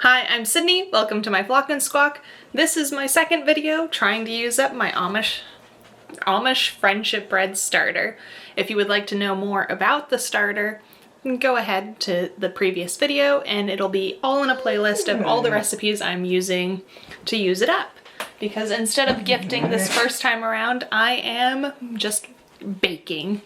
Hi, I'm Sydney. Welcome to my Flock and Squawk. This is my second video trying to use up my Amish Friendship Bread Starter. If you would like to know more about the starter, go ahead to the previous video and it'll be all in a playlist of all the recipes I'm using to use it up. Because instead of gifting this first time around, I am just baking.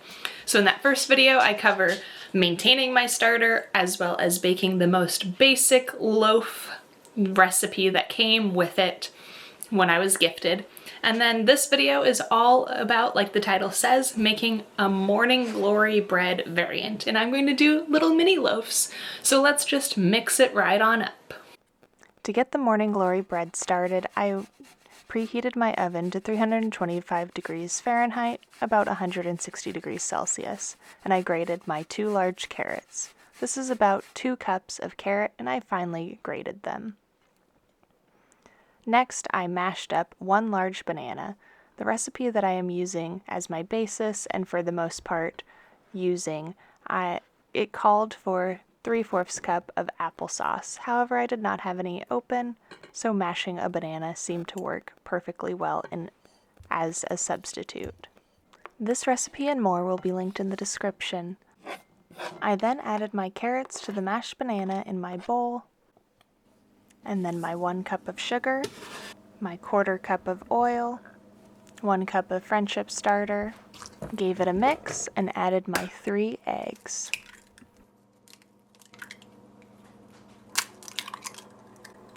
So in that first video, I cover maintaining my starter as well as baking the most basic loaf recipe that came with it when I was gifted. And then this video is all about, like the title says, making a morning glory bread variant. And I'm going to do little mini loaves. So let's just mix it right on up. To get the morning glory bread started, I preheated my oven to 325 degrees Fahrenheit, about 160 degrees Celsius, and I grated my 2 large carrots. This is about 2 cups of carrot, and I finely grated them. Next, I mashed up 1 large banana. The recipe that I am using as my basis, and for the most part using, it called for 3/4 cup of applesauce. However, I did not have any open, so mashing a banana seemed to work perfectly well as a substitute. This recipe and more will be linked in the description. I then added my carrots to the mashed banana in my bowl, and then my 1 cup of sugar, my 1/4 cup of oil, 1 cup of Friendship Starter, gave it a mix, and added my 3 eggs.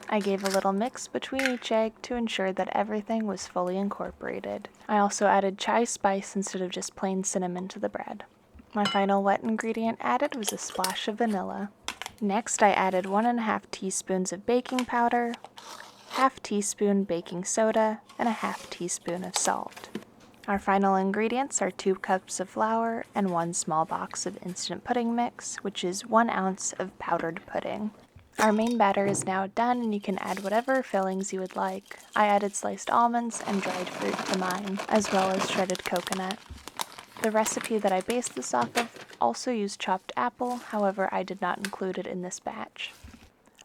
I gave a little mix between each egg to ensure that everything was fully incorporated. I also added chai spice instead of just plain cinnamon to the bread. My final wet ingredient added was a splash of vanilla. Next, I added 1½ teaspoons of baking powder, 1/2 teaspoon baking soda, and 1/2 teaspoon of salt. Our final ingredients are 2 cups of flour and 1 small box of instant pudding mix, which is 1 ounce of powdered pudding. Our main batter is now done, and you can add whatever fillings you would like. I added sliced almonds and dried fruit to mine, as well as shredded coconut. The recipe that I based this off of also used chopped apple, however I did not include it in this batch.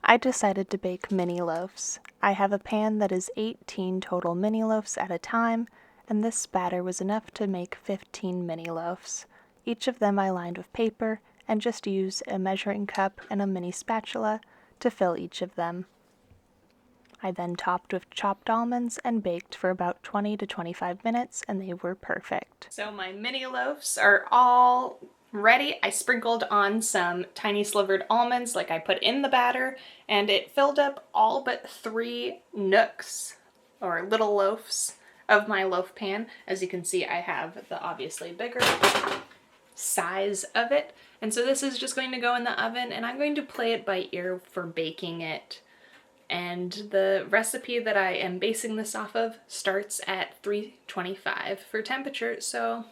I decided to bake mini loaves. I have a pan that is 18 total mini loaves at a time, and this batter was enough to make 15 mini loaves. Each of them I lined with paper and just used a measuring cup and a mini spatula to fill each of them. I then topped with chopped almonds and baked for about 20 to 25 minutes, and they were perfect. So my mini loaves are all ready. I sprinkled on some tiny slivered almonds like I put in the batter, and it filled up all but 3 nooks, or little loaves, of my loaf pan. As you can see, I have the obviously bigger size of it. And so this is just going to go in the oven, and I'm going to play it by ear for baking it. And the recipe that I am basing this off of starts at 325 for temperature, so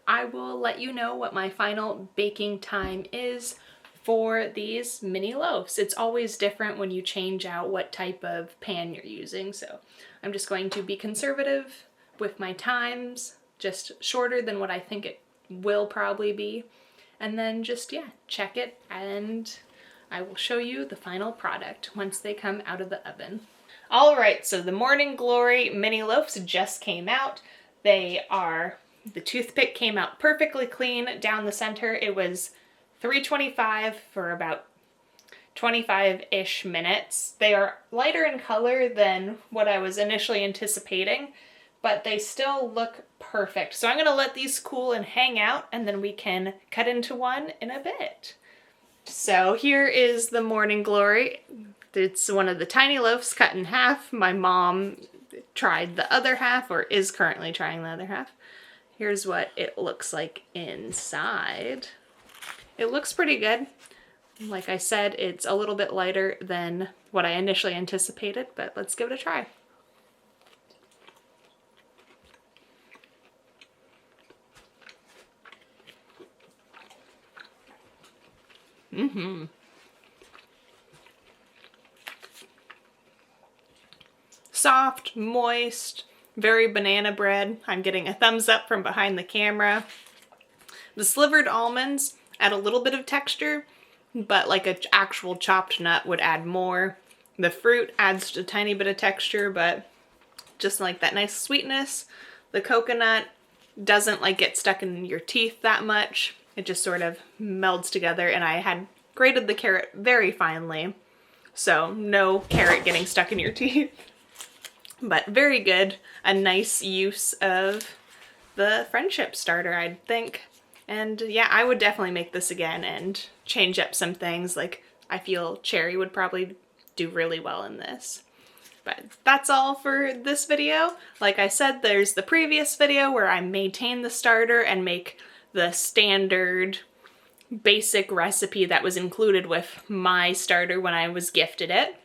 I will let you know what my final baking time is for these mini loaves. It's always different when you change out what type of pan you're using, so I'm just going to be conservative with my times, just shorter than what I think it will probably be, and then just, yeah, check it, and I will show you the final product once they come out of the oven. Alright, so the Morning Glory mini loaves just came out. The toothpick came out perfectly clean down the center. It was 325 for about 25-ish minutes. They are lighter in color than what I was initially anticipating, but they still look perfect. So I'm going to let these cool and hang out, and then we can cut into one in a bit. So here is the Morning Glory. It's one of the tiny loaves cut in half. My mom tried the other half, or is currently trying the other half. Here's what it looks like inside. It looks pretty good. Like I said, it's a little bit lighter than what I initially anticipated, but let's give it a try. Soft, moist, very banana bread. I'm getting a thumbs up from behind the camera. The slivered almonds add a little bit of texture, but like an actual chopped nut would add more. The fruit adds a tiny bit of texture, but just like that nice sweetness. The coconut doesn't like get stuck in your teeth that much. It just sort of melds together, and I had grated the carrot very finely, so no carrot getting stuck in your teeth. But very good. A nice use of the friendship starter, I'd think. And yeah, I would definitely make this again and change up some things. Like, I feel cherry would probably do really well in this. But that's all for this video. Like I said, there's the previous video where I maintain the starter and make the standard basic recipe that was included with my starter when I was gifted it.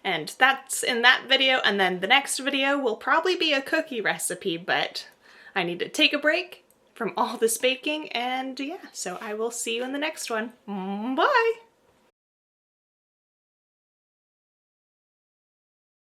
And that's in that video, and then the next video will probably be a cookie recipe, but I need to take a break from all this baking, and yeah, so I will see you in the next one. Bye!